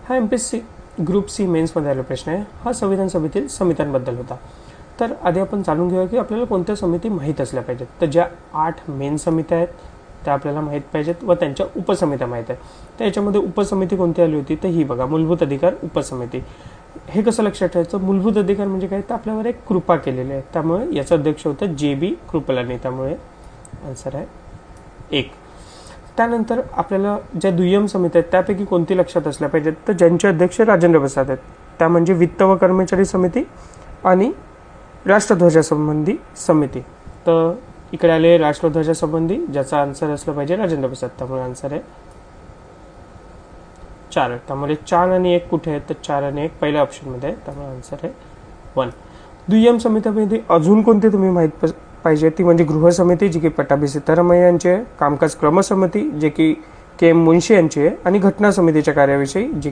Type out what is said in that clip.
हा MPSC group C मेन्समध्ये आलेला प्रश्न आहे. हा संविधान सभेतील समित्यांबद्दल होता. तर आधी आपण जाणून घेऊया की आपल्याला कोणत्या समिती माहीत असल्या पाहिजेत. तर ज्या 8 मेन समित्या आहेत त्या आपल्याला माहीत पाहिजेत व त्यांच्या उपसमित्या माहीत आहेत. तर याच्यामध्ये उपसमिती कोणती आली होती तर ही बघा, मूलभूत अधिकार उपसमिती. हे कसं लक्षात ठेवायचं, मूलभूत अधिकार म्हणजे काय तर आपल्यावर एक कृपा केलेली आहे, त्यामुळे याचं अध्यक्ष होतं JB कृपलानी, त्यामुळे आन्सर आहे 1. त्यानंतर आपल्याला ज्या दुय्यम समित्या आहेत त्यापैकी कोणती लक्षात असल्या पाहिजेत तर ज्यांचे अध्यक्ष राजेंद्र प्रसाद आहेत, त्या म्हणजे वित्त व कर्मचारी समिती आणि राष्ट्रध्वजासंबंधी समिती. तर इकडे आले राष्ट्रध्वजासंबंधी, ज्याचा आन्सर असलं पाहिजे राजेंद्र प्रसाद, त्यामुळे आन्सर आहे 4. त्यामुळे 4 आणि 1 कुठे आहेत तर 4 आणि 1 पहिल्या ऑप्शनमध्ये आहे, त्यामुळे आन्सर आहे 1. दुय्यम समित्यामध्ये अजून कोणते तुम्ही माहीत पाहिजे ती म्हणजे गृह समिती, जी की पटाभी सीतारामय्या यांची आहे, कामकाज क्रम समिती जे की KM मुंशी यांची आहे, आणि घटना समितीच्या कार्याविषयी जी